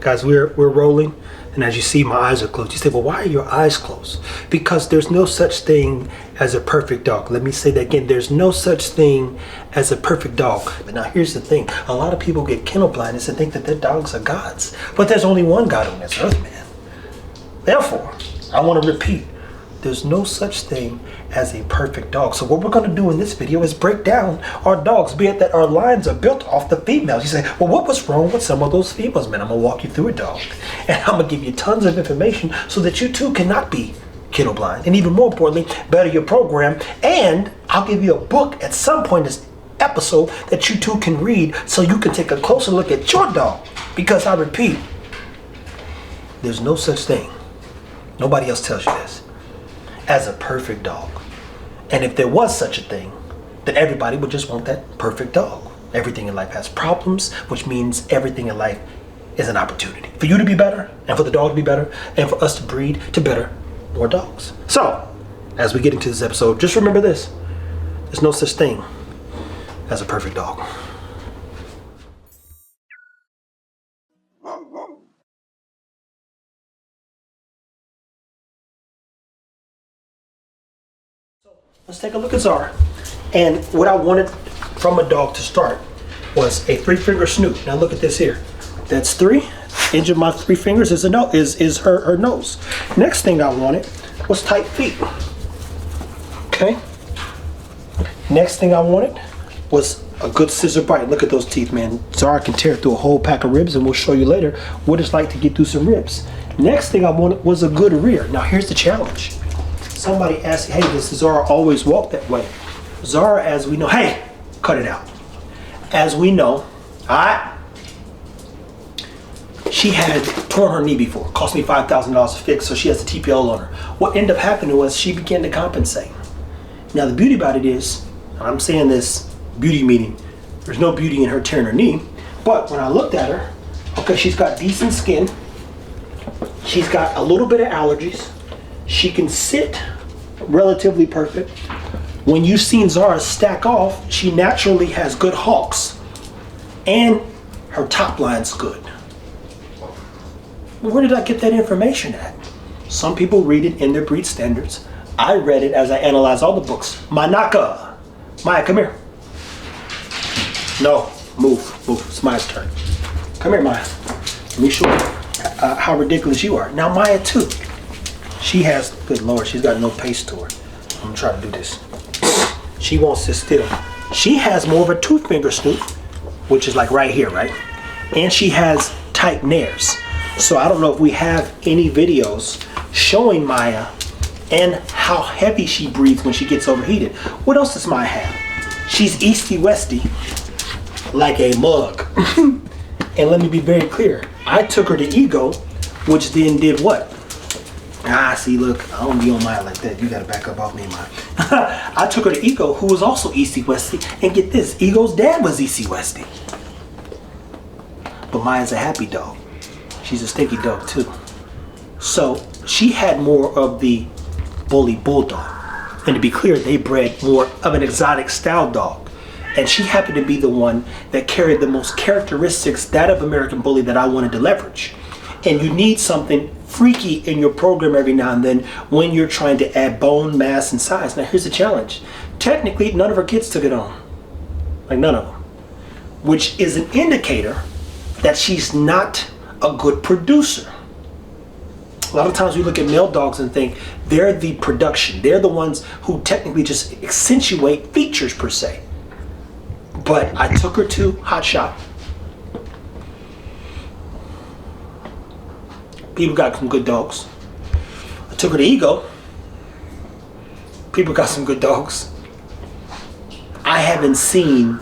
Guys, we're rolling, and as you see, my eyes are closed. You say, well, why are your eyes closed? Because there's no such thing as a perfect dog. Let me say that again. There's no such thing as a perfect dog. But now here's the thing. A lot of people get kennel blindness and think that their dogs are gods. But there's only one God on this earth, man. Therefore, I want to repeat, there's no such thing as a perfect dog. So what we're going to do in this video is break down our dogs, be it that our lines are built off the females. You say, well, what was wrong with some of those females, man? I'm going to walk you through it, dog. And I'm going to give you tons of information so that you too cannot be kennel blind. And even more importantly, better your program. And I'll give you a book at some point in this episode that you too can read so you can take a closer look at your dog. Because I repeat, there's no such thing. Nobody else tells you this. As a perfect dog. And if there was such a thing, then everybody would just want that perfect dog. Everything in life has problems, which means everything in life is an opportunity for you to be better, and for the dog to be better, and for us to breed to better more dogs. So, as we get into this episode, just remember this. There's no such thing as a perfect dog. Let's take a look at Zara. And what I wanted from a dog to start was a 3-finger snoot. Now look at this here. That's 3. Edge of my 3 fingers is her nose. Next thing I wanted was tight feet. Okay. Next thing I wanted was a good scissor bite. Look at those teeth, man. Zara can tear through a whole pack of ribs, and we'll show you later what it's like to get through some ribs. Next thing I wanted was a good rear. Now here's the challenge. Somebody asked, hey, does Zara always walk that way? Zara, as we know, hey, cut it out. As we know, all right, she had torn her knee before. Cost me $5,000 to fix, so she has a TPL on her. What ended up happening was she began to compensate. Now the beauty about it is, and I'm saying this beauty meaning, there's no beauty in her tearing her knee, but when I looked at her, okay, she's got decent skin. She's got a little bit of allergies. She can sit relatively perfect. When you've seen Zara stack off, she naturally has good hocks, and her top line's good. Where did I get that information at? Some people read it in their breed standards. I read it as I analyzed all the books. Manaka. Maya, come here. No, move. It's Maya's turn. Come here, Maya. Let me show you how ridiculous you are. Now Maya too. She has, good Lord, she's got no pace to her. I'm gonna try to do this. She won't sit still. She has more of a 2-finger snoot, which is like right here, right? And she has tight nares. So I don't know if we have any videos showing Maya and how heavy she breathes when she gets overheated. What else does Maya have? She's easty-westy like a mug. And let me be very clear. I took her to Ego, which then did what? See, look, I don't be on Maya like that. You gotta back up off me, Maya. I took her to Ego, who was also easty-westy. And get this, Ego's dad was easty-westy. But Maya's a happy dog. She's a stinky dog too. So she had more of the bully bulldog. And to be clear, they bred more of an exotic style dog. And she happened to be the one that carried the most characteristics, that of American Bully, that I wanted to leverage. And you need something freaky in your program every now and then when you're trying to add bone mass and size. Now here's the challenge. Technically, none of her kids took it on. Like none of them. Which is an indicator that she's not a good producer. A lot of times we look at male dogs and think they're the production. They're the ones who technically just accentuate features per se. But I took her to Hot Shot. People got some good dogs. I took her to Ego. People got some good dogs. I haven't seen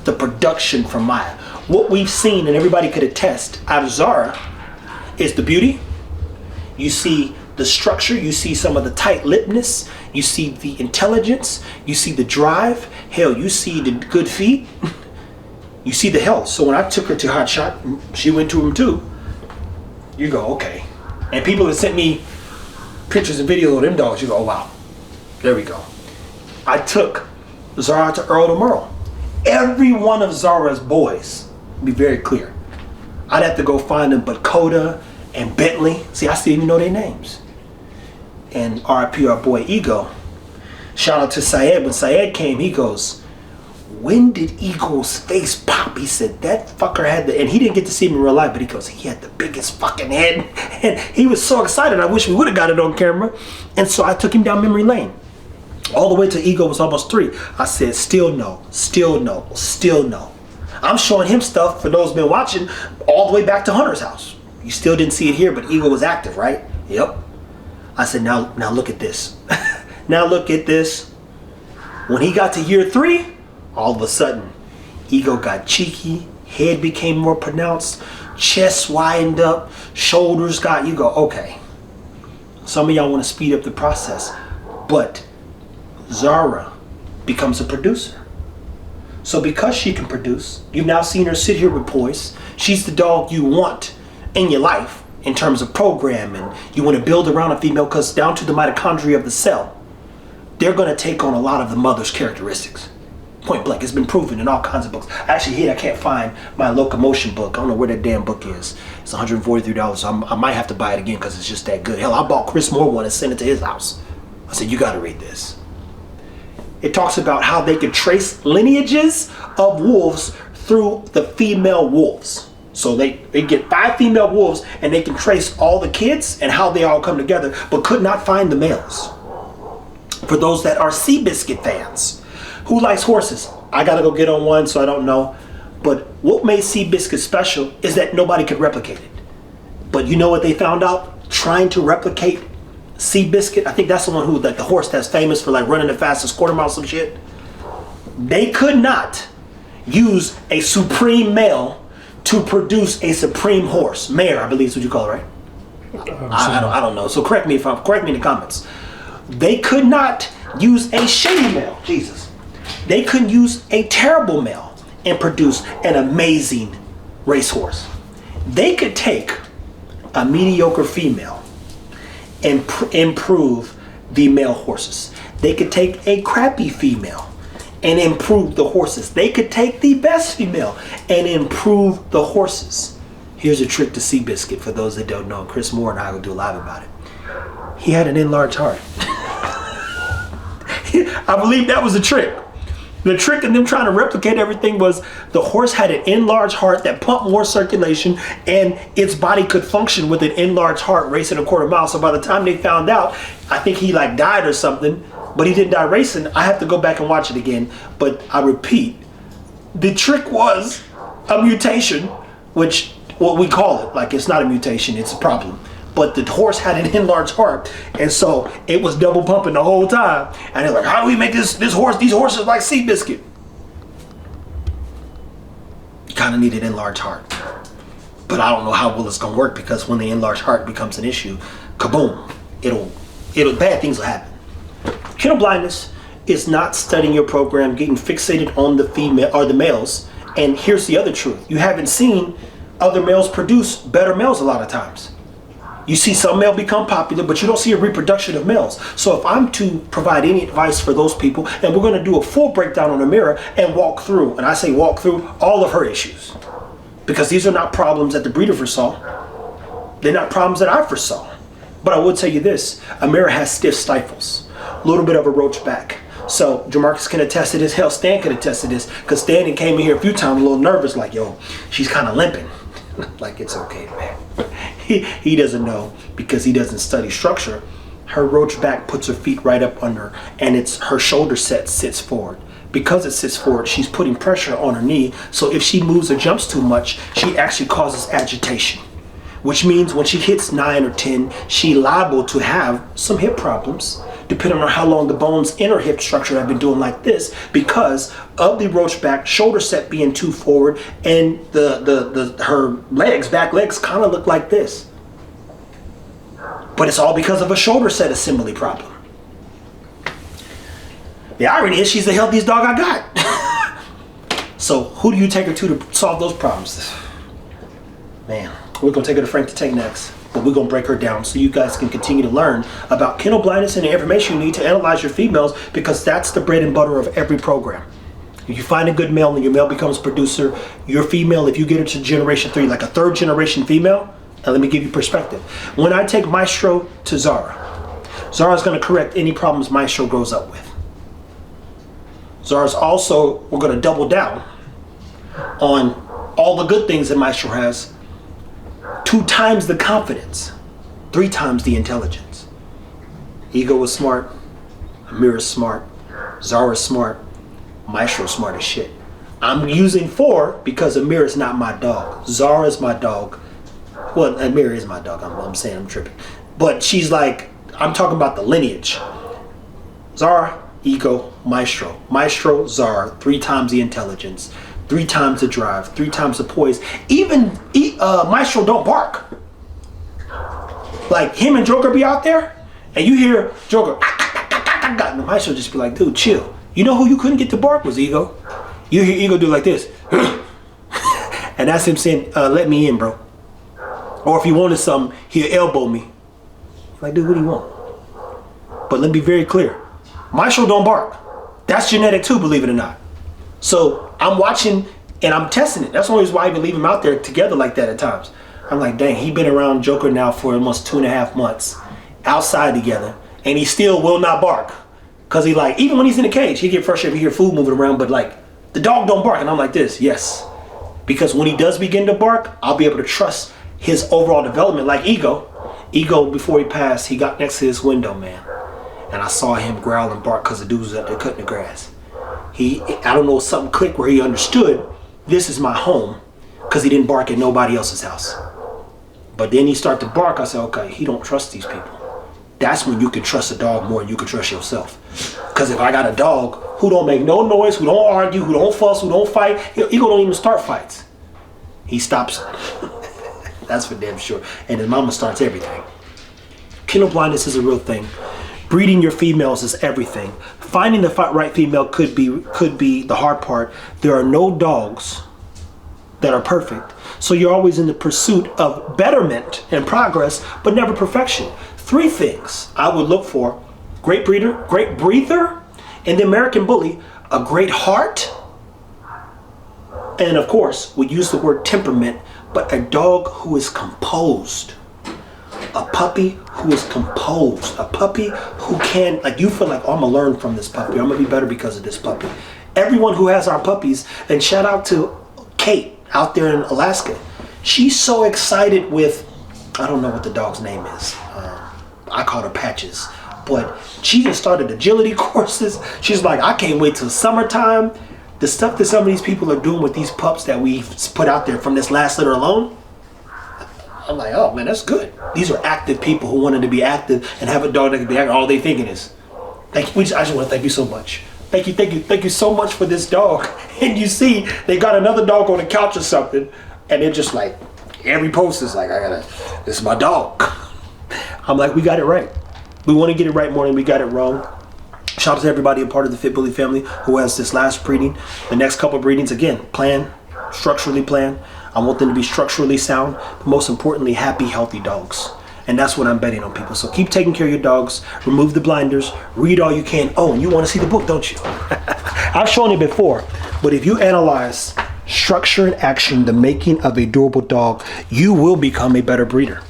the production from Maya. What we've seen, and everybody could attest, out of Zara is the beauty. You see the structure, you see some of the tight-lippedness, you see the intelligence, you see the drive, hell, you see the good feet, you see the health. So when I took her to Hot Shot, she went to him too. You go, okay. And people have sent me pictures and videos of them dogs. You go, oh wow, there we go. I took Zara to Earl to Merle. Every one of Zara's boys, be very clear, I'd have to go find them, but Coda and Bentley, see, I still even know their names. And RIP our boy Ego. Shout out to Syed. When Syed came, he goes, when did Ego's face pop? He said, that fucker had the, and he didn't get to see him in real life, but he goes, he had the biggest fucking head. And he was so excited. I wish we would have got it on camera. And so I took him down memory lane. All the way to Ego was almost 3. I said, still no, still no, still no. I'm showing him stuff, for those been watching, all the way back to Hunter's house. You still didn't see it here, but Ego was active, right? Yep. I said, now look at this. Now look at this. When he got to year 3, all of a sudden, Ego got cheeky, head became more pronounced, chest widened up, shoulders got, you go, okay. Some of y'all want to speed up the process, but Zara becomes a producer. So because she can produce, you've now seen her sit here with poise. She's the dog you want in your life in terms of program, and you want to build around a female, because down to the mitochondria of the cell, they're going to take on a lot of the mother's characteristics. Point blank. It's been proven in all kinds of books. Actually, I can't find my locomotion book. I don't know where that damn book is. It's $143, so I might have to buy it again because it's just that good. Hell, I bought Chris Moore one and sent it to his house. I said, you got to read this. It talks about how they could trace lineages of wolves through the female wolves. So they get 5 female wolves and they can trace all the kids and how they all come together, but could not find the males. For those that are Seabiscuit fans, who likes horses? I gotta go get on one, so I don't know. But what made Seabiscuit special is that nobody could replicate it. But you know what they found out? Trying to replicate Seabiscuit, I think that's the one who, like the horse that's famous for like running the fastest quarter mile, some shit. They could not use a supreme male to produce a supreme horse. Mare, I believe is what you call it, right? I don't know. So correct me in the comments. They could not use a shitty male. Jesus. They couldn't use a terrible male and produce an amazing racehorse. They could take a mediocre female and improve the male horses. They could take a crappy female and improve the horses. They could take the best female and improve the horses. Here's a trick to Seabiscuit for those that don't know. Chris Moore and I will do a live about it. He had an enlarged heart. I believe that was the trick. The trick in them trying to replicate everything was the horse had an enlarged heart that pumped more circulation, and its body could function with an enlarged heart racing a quarter mile. So by the time they found out, I think he like died or something, but he didn't die racing. I have to go back and watch it again. But I repeat, the trick was a mutation, which what we call it, like it's not a mutation, it's a problem. But the horse had an enlarged heart, and so it was double pumping the whole time. And they're like, how do we make these horses like Seabiscuit? You kind of need an enlarged heart. But I don't know how well it's gonna work, because when the enlarged heart becomes an issue, kaboom, bad things will happen. Kennel blindness is not studying your program, getting fixated on the female or the males. And here's the other truth. You haven't seen other males produce better males a lot of times. You see some male become popular, but you don't see a reproduction of males. So if I'm to provide any advice for those people, and we're going to do a full breakdown on Amira and walk through, and I say walk through all of her issues, because these are not problems that the breeder foresaw. They're not problems that I foresaw. But I will tell you this, Amira has stiff stifles, a little bit of a roach back. So Jamarcus can attest to this. Hell, Stan can attest to this, because Stan came in here a few times a little nervous, like, yo, she's kind of limping. Like, it's okay, man. He doesn't know, because he doesn't study structure. Her roach back puts her feet right up under, and it's her shoulder set sits forward. Because it sits forward, she's putting pressure on her knee. So if she moves or jumps too much, she actually causes agitation, which means when she hits 9 or 10, she's liable to have some hip problems, depending on how long the bones in her hip structure have been doing like this, because of the roach back, shoulder set being too forward, and her back legs kind of look like this. But it's all because of a shoulder set assembly problem. The irony is she's the healthiest dog I got. So who do you take her to solve those problems? Man, we're gonna take her to Frank the Tank next. But we're going to break her down so you guys can continue to learn about kennel blindness and the information you need to analyze your females, because that's the bread and butter of every program. If you find a good male and your male becomes producer, your female, if you get her to generation 3, like a 3rd generation female, and let me give you perspective. When I take Maestro to Zara, Zara's gonna correct any problems Maestro grows up with. Zara's also, we're gonna double down on all the good things that Maestro has. 2 times the confidence, 3 times the intelligence. Ego is smart, Amir is smart, Zara is smart, Maestro is smart as shit. I'm using 4 because Amir is not my dog. Zara is my dog. Well, Amir is my dog, I'm saying I'm tripping. But she's like, I'm talking about the lineage. Zara, Ego, Maestro. Maestro, Zara, 3 times the intelligence, 3 times the drive, 3 times the poise. Even Maestro don't bark. Like him and Joker be out there, and you hear Joker, and the Maestro just be like, dude, chill. You know who you couldn't get to bark was Ego. You hear Ego do like this. And that's him saying, let me in, bro. Or if he wanted something, he'll elbow me. Like, dude, what do you want? But let me be very clear. Maestro don't bark. That's genetic too, believe it or not. So I'm watching and I'm testing it. That's the only reason why I even leave him out there together like that at times. I'm like, dang, he been around Joker now for almost 2.5 months, outside together, and he still will not bark. Cause he like, even when he's in the cage, he get frustrated if he hear food moving around, but like, the dog don't bark. And I'm like this, yes. Because when he does begin to bark, I'll be able to trust his overall development. Like Ego, before he passed, he got next to his window, man. And I saw him growl and bark because the dude was out there cutting the grass. I don't know, something clicked where he understood, this is my home, because he didn't bark at nobody else's house. But then he started to bark. I said, okay, he don't trust these people. That's when you can trust a dog more than you can trust yourself. Because if I got a dog who don't make no noise, who don't argue, who don't fuss, who don't fight, Ego don't even start fights. He stops. That's for damn sure. And his mama starts everything. Kennel blindness is a real thing. Breeding your females is everything. Finding the right female could be the hard part. There are no dogs that are perfect. So you're always in the pursuit of betterment and progress, but never perfection. 3 things I would look for: great breeder, great breather, and the American Bully, a great heart, and of course, we use the word temperament, but a dog who is composed. A puppy who is composed. A puppy who can, like, you feel like, oh, I'm gonna learn from this puppy. I'm gonna be better because of this puppy. Everyone who has our puppies, and shout out to Kate out there in Alaska. She's so excited with, I don't know what the dog's name is. I call her Patches. But she just started agility courses. She's like, I can't wait till summertime. The stuff that some of these people are doing with these pups that we've put out there from this last litter alone, I'm like, oh man, that's good. These are active people who wanted to be active and have a dog that can be active. All they thinking is, thank you. I just want to thank you so much. Thank you so much for this dog. And you see, they got another dog on the couch or something, and they're just like, every post is like, this is my dog. I'm like, we got it right. We want to get it right more than we got it wrong. Shout out to everybody a part of the Fit Bully family who has this last breeding. The next couple of breedings, again, structurally planned. I want them to be structurally sound, but most importantly, happy, healthy dogs. And that's what I'm betting on, people. So keep taking care of your dogs, remove the blinders, read all you can. Oh, and you want to see the book, don't you? I've shown it before, but if you analyze structure and action, the making of a durable dog, you will become a better breeder,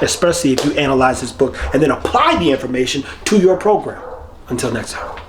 especially if you analyze this book and then apply the information to your program. Until next time.